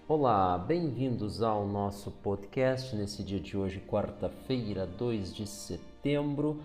Olá, bem-vindos ao nosso podcast nesse dia de hoje, quarta-feira, 2 de setembro,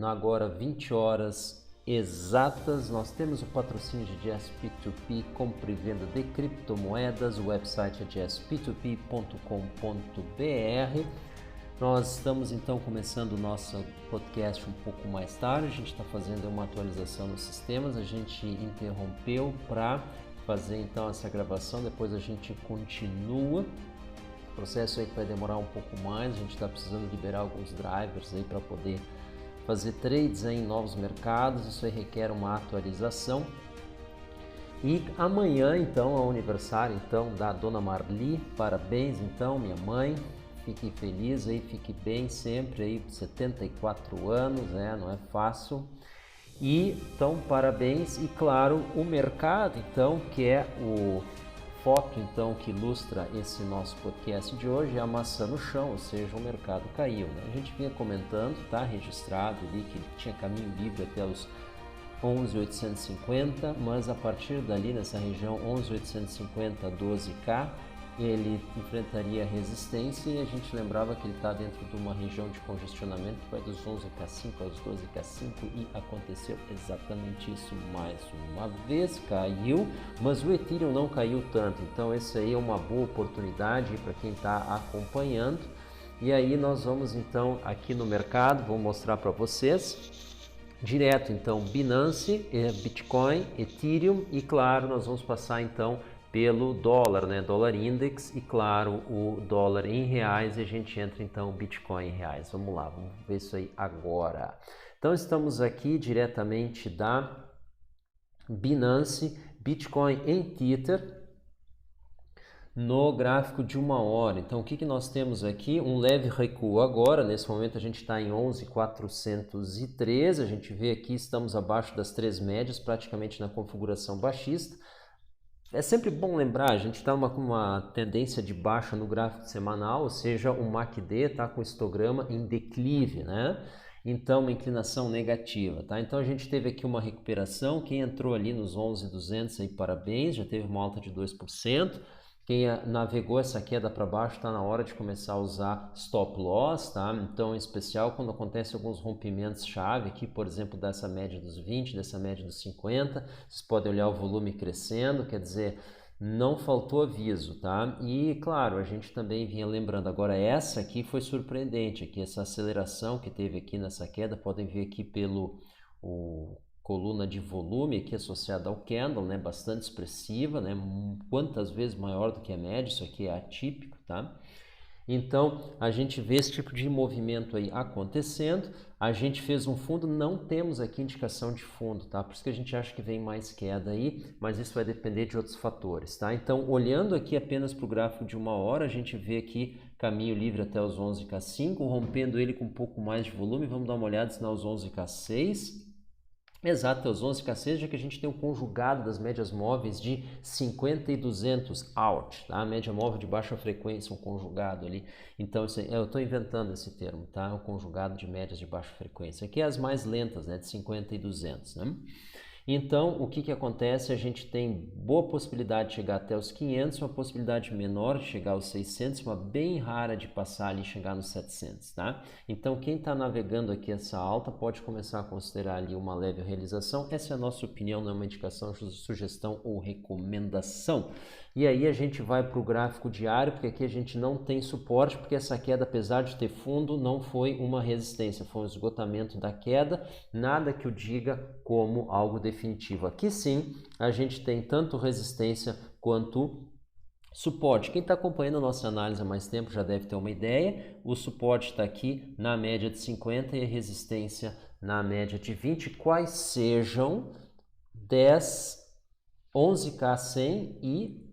agora 20 horas exatas. Nós temos o patrocínio de JSP2P, compra e venda de criptomoedas, o website é jsp2p.com.br. Nós estamos então começando o nosso podcast um pouco mais tarde, a gente está fazendo uma atualização nos sistemas, a gente interrompeu para fazer então essa gravação, depois a gente continua. O processo aí que vai demorar um pouco mais, a gente está precisando liberar alguns drivers aí para poder fazer trades aí em novos mercados, isso aí requer uma atualização. E amanhã então é o aniversário então da Dona Marli, parabéns então minha mãe, fique feliz aí, fique bem sempre aí, 74 anos, né? Não é fácil. E então parabéns, e claro, o mercado então, que é o foto então que ilustra esse nosso podcast de hoje, é a maçã no chão, ou seja, o mercado caiu, né? A gente vinha comentando, tá registrado ali que ele tinha caminho livre até os 11.850, mas a partir dali nessa região 11.850 a 12K ele enfrentaria resistência, e a gente lembrava que ele está dentro de uma região de congestionamento que vai dos 11K5 aos 12K5, e aconteceu exatamente isso mais uma vez, caiu, mas o Ethereum não caiu tanto, então essa aí é uma boa oportunidade para quem está acompanhando. E aí nós vamos então aqui no mercado, vou mostrar para vocês direto então Binance, Bitcoin, Ethereum, e claro nós vamos passar então pelo dólar, né? Dólar Index, e claro o dólar em reais, e a gente entra então Bitcoin em reais. Vamos lá, vamos ver isso aí agora. Então estamos aqui diretamente da Binance, Bitcoin em Tether, no gráfico de uma hora. Então o que nós temos aqui? Um leve recuo agora, nesse momento a gente está em 11.413, a gente vê aqui estamos abaixo das 3 médias, praticamente na configuração baixista. É sempre bom lembrar, a gente está uma tendência de baixa no gráfico semanal, ou seja, o MACD está com o histograma em declive, né? Então, uma inclinação negativa, tá? Então, a gente teve aqui uma recuperação, quem entrou ali nos 11.200 aí, parabéns, já teve uma alta de 2%. Quem navegou essa queda para baixo está na hora de começar a usar stop loss, tá? Então, em especial quando acontece alguns rompimentos chave aqui, por exemplo, dessa média dos 20, dessa média dos 50, vocês podem olhar o volume crescendo, quer dizer, não faltou aviso, tá? E claro, a gente também vinha lembrando, agora essa aqui foi surpreendente, aqui essa aceleração que teve aqui nessa queda, podem ver aqui pelo coluna de volume aqui associada ao candle, né, bastante expressiva, né, quantas vezes maior do que a média, isso aqui é atípico, tá? Então, a gente vê esse tipo de movimento aí acontecendo, a gente fez um fundo, não temos aqui indicação de fundo, tá? Por isso que a gente acha que vem mais queda aí, mas isso vai depender de outros fatores, tá? Então, olhando aqui apenas para o gráfico de uma hora, a gente vê aqui caminho livre até os 11K5, rompendo ele com um pouco mais de volume, vamos dar uma olhada se os 11K6, exato, aos 11K6, já que a gente tem um conjugado das médias móveis de 50 e 200 out, tá? A média móvel de baixa frequência, um conjugado ali. Então, eu estou inventando esse termo, tá? O conjugado de médias de baixa frequência. Aqui é as mais lentas, né? De 50 e 200, né? Então, o que acontece? A gente tem boa possibilidade de chegar até os 500, uma possibilidade menor de chegar aos 600, uma bem rara de passar ali e chegar nos 700, tá? Então, quem está navegando aqui essa alta pode começar a considerar ali uma leve realização. Essa é a nossa opinião, não é uma indicação, sugestão ou recomendação. E aí a gente vai para o gráfico diário, porque aqui a gente não tem suporte, porque essa queda, apesar de ter fundo, não foi uma resistência, foi um esgotamento da queda, nada que o diga como algo definitivo. Aqui sim, a gente tem tanto resistência quanto suporte. Quem está acompanhando a nossa análise há mais tempo já deve ter uma ideia. O suporte está aqui na média de 50 e a resistência na média de 20, quais sejam 10, 11K100 e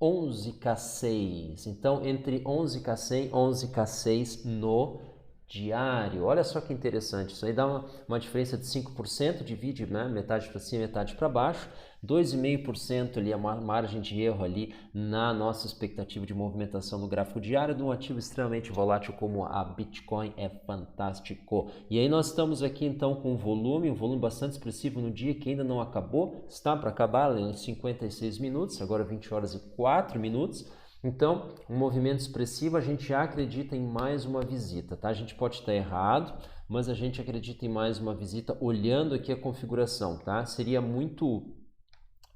11K6. Então, entre 11K100 e 11K6 no diário. Olha só que interessante, isso aí dá uma diferença de 5%, divide, né, metade para cima, metade para baixo, 2,5% ali, a margem de erro ali na nossa expectativa de movimentação no gráfico diário de um ativo extremamente volátil como a Bitcoin. É fantástico. E aí nós estamos aqui então com um volume bastante expressivo no dia que ainda não acabou, está para acabar em 56 minutos, agora 20 horas e 4 minutos. Então, um movimento expressivo, a gente já acredita em mais uma visita, tá? A gente pode estar errado, mas a gente acredita em mais uma visita olhando aqui a configuração, tá? Seria muito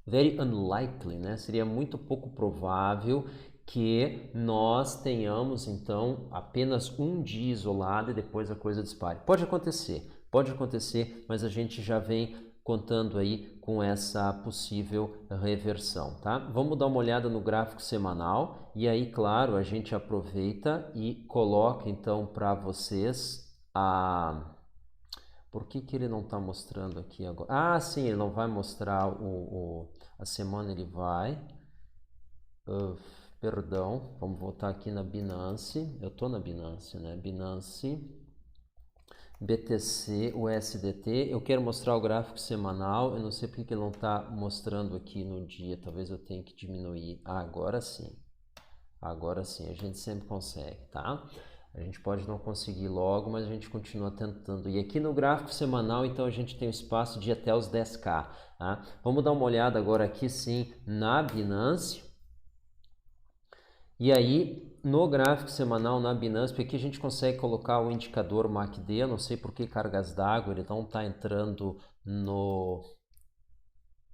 very unlikely, né? Seria muito pouco provável que nós tenhamos então apenas um dia isolado e depois a coisa dispare. Pode acontecer, mas a gente já vem contando aí com essa possível reversão, tá? Vamos dar uma olhada no gráfico semanal e aí, claro, a gente aproveita e coloca então para vocês a... Por que ele não está mostrando aqui agora? Ah, sim, ele não vai mostrar a semana, ele vai... perdão, vamos voltar aqui na Binance. Eu estou na Binance, né? Binance, BTC, USDT. Eu quero mostrar o gráfico semanal. Eu não sei porque ele não está mostrando aqui no dia. Talvez eu tenha que diminuir. Ah, agora sim. Agora sim, a gente sempre consegue, tá? A gente pode não conseguir logo, mas a gente continua tentando. E aqui no gráfico semanal, então, a gente tem o espaço de até os 10K. Tá? Vamos dar uma olhada agora aqui, sim, na Binance. E aí, no gráfico semanal na Binance, porque aqui a gente consegue colocar o indicador MACD, eu não sei por que cargas d'água, ele não está entrando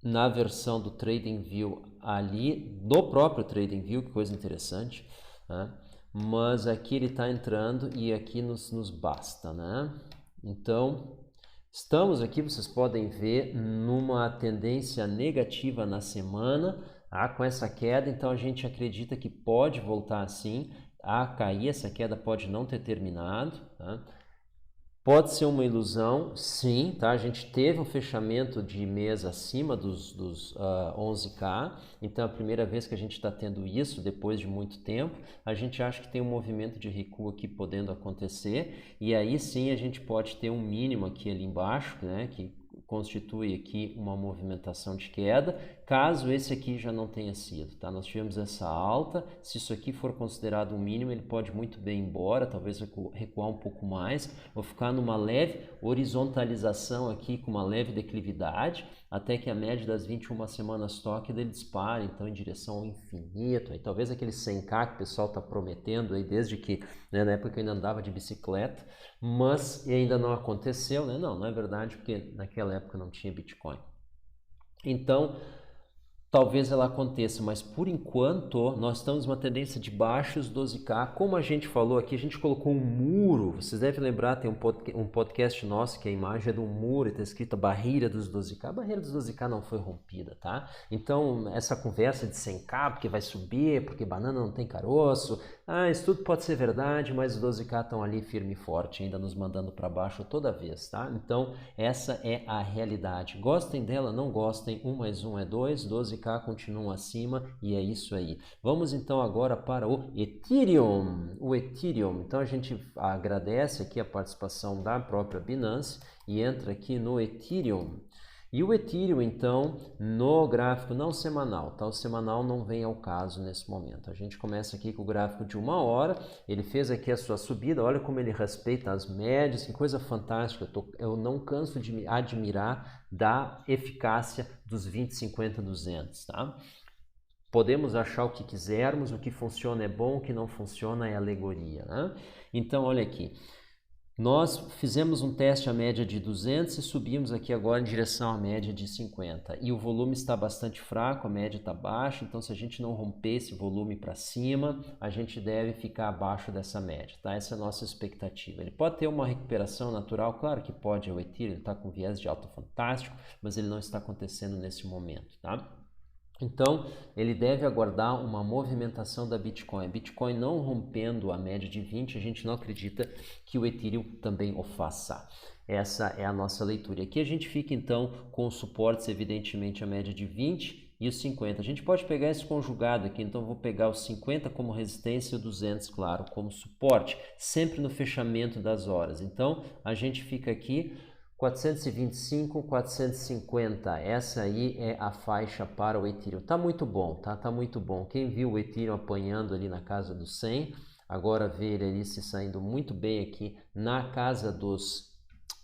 na versão do TradingView ali, do próprio TradingView, que coisa interessante, né? Mas aqui ele está entrando e aqui nos basta, né? Então, estamos aqui, vocês podem ver, numa tendência negativa na semana, com essa queda, então a gente acredita que pode voltar assim a cair, essa queda pode não ter terminado, tá? Pode ser uma ilusão, sim, tá? A gente teve um fechamento de mês acima dos 11K, então é a primeira vez que a gente está tendo isso depois de muito tempo. A gente acha que tem um movimento de recuo aqui podendo acontecer, e aí sim a gente pode ter um mínimo aqui ali embaixo, né? Que constitui aqui uma movimentação de queda, caso esse aqui já não tenha sido, tá? Nós tivemos essa alta, se isso aqui for considerado um mínimo, ele pode muito bem ir embora, talvez recuar um pouco mais, ou ficar numa leve horizontalização aqui com uma leve declividade, até que a média das 21 semanas toque dele dispare, então em direção ao infinito, aí talvez aquele 100K que o pessoal está prometendo aí desde que, né, na época que eu ainda andava de bicicleta, mas ainda não aconteceu, né? Não é verdade, porque naquela época não tinha Bitcoin. Então, talvez ela aconteça, mas por enquanto nós estamos numa tendência de baixos 12K. Como a gente falou aqui, a gente colocou um muro. Vocês devem lembrar, tem um podcast nosso que a imagem é de um muro e está escrito a barreira dos 12K. A barreira dos 12K não foi rompida, tá? Então, essa conversa de 100K, porque vai subir, porque banana não tem caroço, isso tudo pode ser verdade, mas os 12K estão ali firme e forte, ainda nos mandando para baixo toda vez, tá? Então, essa é a realidade. Gostem dela, não gostem, 1 mais 1 é 2, 12K continuam acima e é isso aí. Vamos então agora para o Ethereum. O Ethereum, então a gente agradece aqui a participação da própria Binance e entra aqui no Ethereum. E o Ethereum, então, no gráfico não semanal, tá? O semanal não vem ao caso nesse momento. A gente começa aqui com o gráfico de 1 hora, ele fez aqui a sua subida, olha como ele respeita as médias, que coisa fantástica. Eu não canso de me admirar da eficácia dos 20, 50, 200, tá? Podemos achar o que quisermos, o que funciona é bom, o que não funciona é alegoria, né? Então, olha aqui. Nós fizemos um teste à média de 200 e subimos aqui agora em direção à média de 50. E o volume está bastante fraco, a média está baixa, então se a gente não romper esse volume para cima, a gente deve ficar abaixo dessa média, tá? Essa é a nossa expectativa. Ele pode ter uma recuperação natural, claro que pode, o Ethereum está com viés de alta fantástico, mas ele não está acontecendo nesse momento, tá? Então, ele deve aguardar uma movimentação da Bitcoin. Bitcoin não rompendo a média de 20, a gente não acredita que o Ethereum também o faça. Essa é a nossa leitura. Aqui a gente fica então com os suportes, evidentemente, a média de 20 e o 50. A gente pode pegar esse conjugado aqui, então eu vou pegar o 50 como resistência e o 200, claro, como suporte, sempre no fechamento das horas. Então, a gente fica aqui 425, 450, essa aí é a faixa para o Ethereum. Tá muito bom, tá? Tá muito bom. Quem viu o Ethereum apanhando ali na casa dos 100, agora vê ele ali se saindo muito bem aqui na casa dos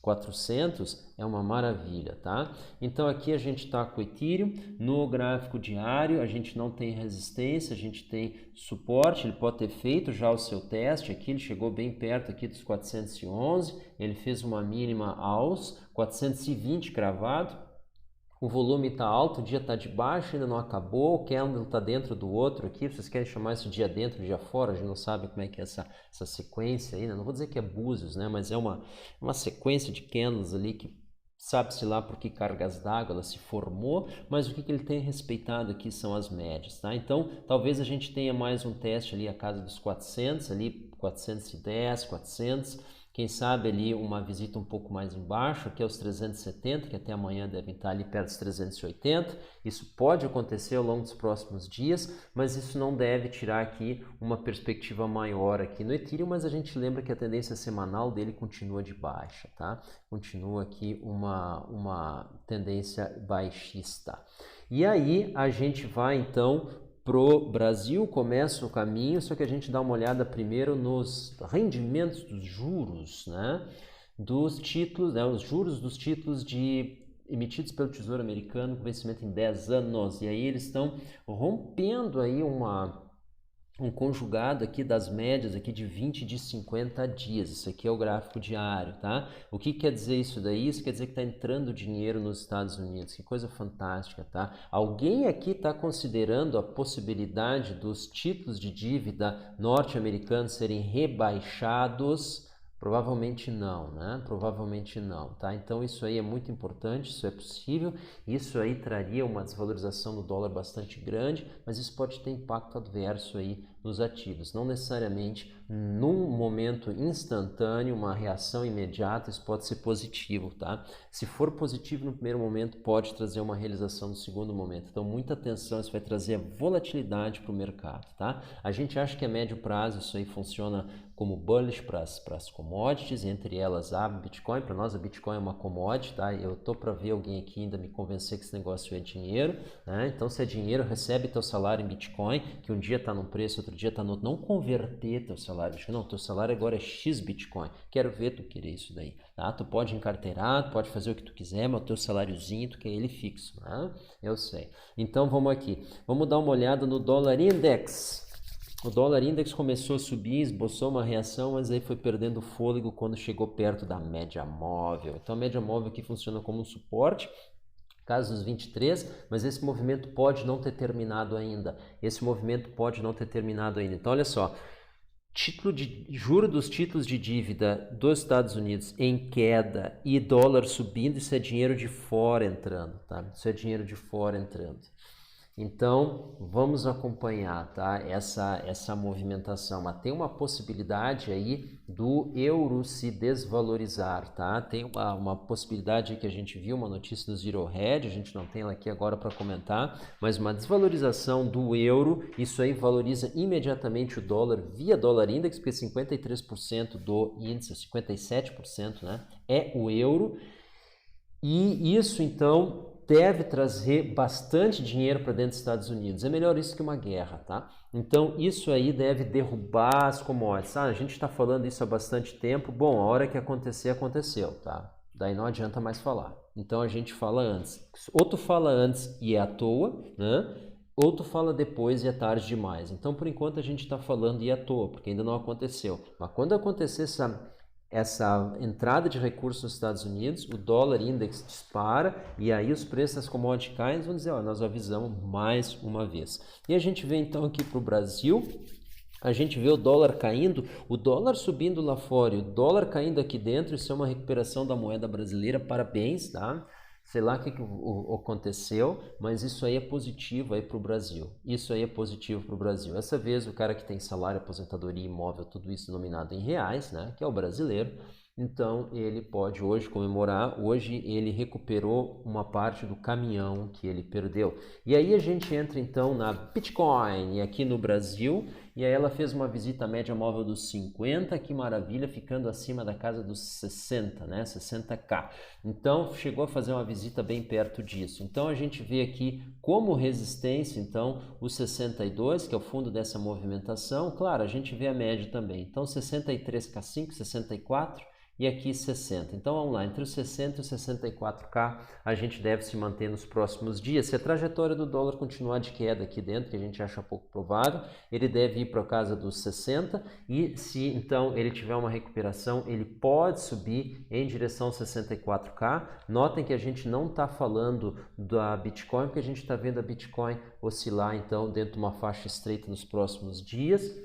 400, é uma maravilha, tá? Então aqui a gente está com o Ethereum, no gráfico diário a gente não tem resistência, a gente tem suporte, ele pode ter feito já o seu teste aqui, ele chegou bem perto aqui dos 411, ele fez uma mínima aos 420 cravado, o volume está alto, o dia está de baixo, ainda não acabou, o candle está dentro do outro aqui, vocês querem chamar isso de dia dentro, dia fora, a gente não sabe como é que é essa sequência aí, né? Não vou dizer que é búzios, né? Mas é uma sequência de candles ali que sabe-se lá por que cargas d'água ela se formou, mas o que ele tem respeitado aqui são as médias, tá? Então, talvez a gente tenha mais um teste ali a casa dos 400, ali 410, 400, quem sabe ali uma visita um pouco mais embaixo, aqui aos 370, que até amanhã devem estar ali perto dos 380. Isso pode acontecer ao longo dos próximos dias, mas isso não deve tirar aqui uma perspectiva maior aqui no Ethereum, mas a gente lembra que a tendência semanal dele continua de baixa, tá? Continua aqui uma tendência baixista. E aí a gente vai então pro Brasil, começa o caminho, só que a gente dá uma olhada primeiro nos rendimentos dos juros, né? Dos títulos, né? Os juros dos títulos emitidos pelo Tesouro Americano com vencimento em 10 anos. E aí eles estão rompendo aí um conjugado aqui das médias aqui de 20 e de 50 dias. Isso aqui é o gráfico diário, tá? O que quer dizer isso daí? Isso quer dizer que está entrando dinheiro nos Estados Unidos. Que coisa fantástica, tá? Alguém aqui está considerando a possibilidade dos títulos de dívida norte-americanos serem rebaixados? Provavelmente não, né? Provavelmente não, tá? Então isso aí é muito importante, isso é possível, isso aí traria uma desvalorização do dólar bastante grande, mas isso pode ter impacto adverso aí nos ativos. Não necessariamente num momento instantâneo, uma reação imediata, isso pode ser positivo, tá? Se for positivo no primeiro momento, pode trazer uma realização no segundo momento. Então muita atenção, isso vai trazer volatilidade para o mercado, tá? A gente acha que a médio prazo isso aí funciona como bullish para as commodities, entre elas a Bitcoin. Para nós a Bitcoin é uma commodity, tá? Eu tô para ver alguém aqui ainda me convencer que esse negócio é dinheiro, né? Então se é dinheiro, recebe teu salário em Bitcoin, que um dia está num preço, outro dia está no outro. Não converter teu salário em Bitcoin, não, teu salário agora é X Bitcoin. Quero ver tu querer isso daí, tá? Tu pode encarteirar, tu pode fazer o que tu quiser, mas o teu saláriozinho tu quer ele fixo, né? Eu sei. Então vamos aqui, vamos dar uma olhada no dólar index. O dólar index começou a subir, esboçou uma reação, mas aí foi perdendo fôlego quando chegou perto da média móvel. Então a média móvel aqui funciona como um suporte, caso dos 23, mas esse movimento pode não ter terminado ainda. Então olha só, juro dos títulos de dívida dos Estados Unidos em queda e dólar subindo, isso é dinheiro de fora entrando, tá? Isso é dinheiro de fora entrando. Então, vamos acompanhar, tá? essa movimentação, mas tem uma possibilidade aí do euro se desvalorizar, tá? Tem uma possibilidade que a gente viu, uma notícia do Zero Hedge, a gente não tem ela aqui agora para comentar, mas uma desvalorização do euro, isso aí valoriza imediatamente o dólar via dólar index, porque 53% do índice, 57%, né, é o euro, e isso então deve trazer bastante dinheiro para dentro dos Estados Unidos. É melhor isso que uma guerra, tá? Então isso aí deve derrubar as commodities. A gente está falando isso há bastante tempo. Bom, a hora que acontecer, aconteceu, tá? Daí não adianta mais falar. Então a gente fala antes. Ou tu fala antes e é à toa, né? Ou tu fala depois e é tarde demais. Então por enquanto a gente está falando e é à toa, porque ainda não aconteceu. Mas quando acontecer essa entrada de recursos nos Estados Unidos, o dólar index dispara e aí os preços das commodities caem, vão dizer, ó, nós avisamos mais uma vez. E a gente vê então aqui para o Brasil, a gente vê o dólar caindo, o dólar subindo lá fora e o dólar caindo aqui dentro, isso é uma recuperação da moeda brasileira, parabéns, tá? Sei lá o que aconteceu, mas isso aí é positivo aí para o Brasil. Essa vez o cara que tem salário, aposentadoria, imóvel, tudo isso denominado em reais, né, que é o brasileiro, Então ele pode hoje comemorar, hoje ele recuperou uma parte do caminhão que ele perdeu. E aí a gente entra então na Bitcoin aqui no Brasil, e aí ela fez uma visita média móvel dos 50, que maravilha, ficando acima da casa dos 60, né, 60k. Então chegou a fazer uma visita bem perto disso. Então a gente vê aqui como resistência, então o 62, que é o fundo dessa movimentação. Claro, a gente vê a média também. Então 63k5, 64 e aqui 60. Então vamos lá, entre os 60 e os 64k a gente deve se manter nos próximos dias. Se a trajetória do dólar continuar de queda aqui dentro, que a gente acha pouco provável, ele deve ir para casa dos 60, e se então ele tiver uma recuperação, ele pode subir em direção aos 64k. Notem que a gente não está falando da Bitcoin, porque a gente está vendo a Bitcoin oscilar então dentro de uma faixa estreita nos próximos dias,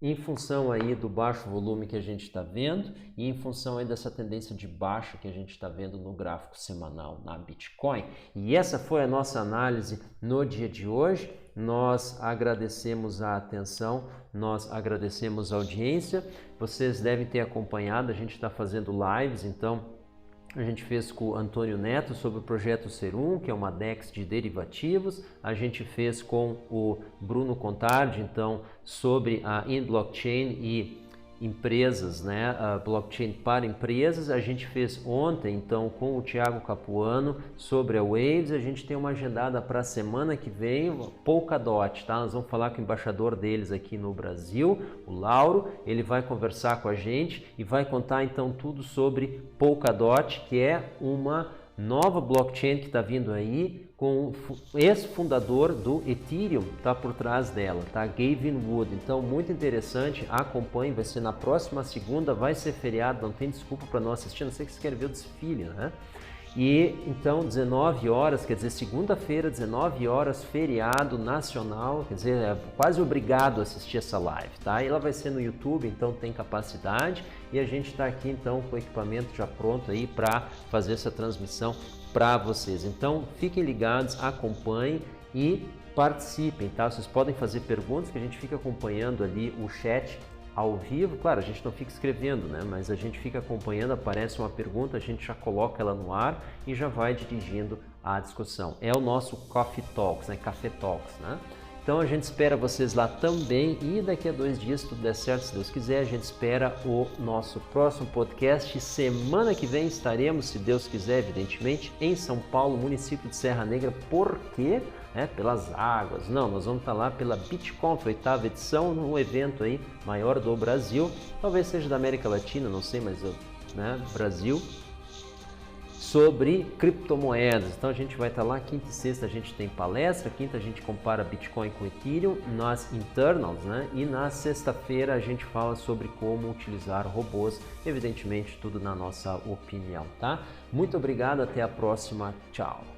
em função aí do baixo volume que a gente está vendo e em função aí dessa tendência de baixa que a gente está vendo no gráfico semanal na Bitcoin. E essa foi a nossa análise no dia de hoje. Nós agradecemos a atenção, nós agradecemos a audiência. Vocês devem ter acompanhado, a gente está fazendo lives, então a gente fez com o Antônio Neto sobre o projeto Serum, que é uma DEX de derivativos. A gente fez com o Bruno Contardi, então, sobre a InBlockchain e empresas, né? A blockchain para empresas. A gente fez ontem, então, com o Thiago Capuano sobre a Waves. A gente tem uma agendada para a semana que vem, Polkadot, tá? Nós vamos falar com o embaixador deles aqui no Brasil, o Lauro. Ele vai conversar com a gente e vai contar, então, tudo sobre Polkadot, que é uma nova blockchain que está vindo aí, com o ex-fundador do Ethereum, está por trás dela, tá? Gavin Wood. Então, muito interessante, acompanhe, vai ser na próxima segunda, vai ser feriado, não tem desculpa para não assistir, não sei que você quer ver o desfile, né? E então 19 horas, quer dizer, segunda-feira, 19 horas, feriado nacional, quer dizer, é quase obrigado a assistir essa live, tá? E ela vai ser no YouTube, então tem capacidade, e a gente está aqui então com o equipamento já pronto aí para fazer essa transmissão para vocês. Então fiquem ligados, acompanhem e participem, tá? Vocês podem fazer perguntas que a gente fica acompanhando ali o chat ao vivo. Claro, a gente não fica escrevendo, né? Mas a gente fica acompanhando, aparece uma pergunta, a gente já coloca ela no ar e já vai dirigindo a discussão. É o nosso Coffee Talks, né? Café Talks, né? Então a gente espera vocês lá também, e daqui a 2 dias, se tudo der certo, se Deus quiser, a gente espera o nosso próximo podcast. Semana que vem estaremos, se Deus quiser, evidentemente, em São Paulo, município de Serra Negra. Por quê? Pelas águas. Não, nós vamos estar lá pela BitConf, 8ª edição, um evento aí maior do Brasil, talvez seja da América Latina, não sei, mas Brasil, sobre criptomoedas. Então a gente vai estar lá, quinta e sexta a gente tem palestra, quinta a gente compara Bitcoin com Ethereum nas internals, né? E na sexta-feira a gente fala sobre como utilizar robôs, evidentemente tudo na nossa opinião, tá? Muito obrigado, até a próxima, tchau!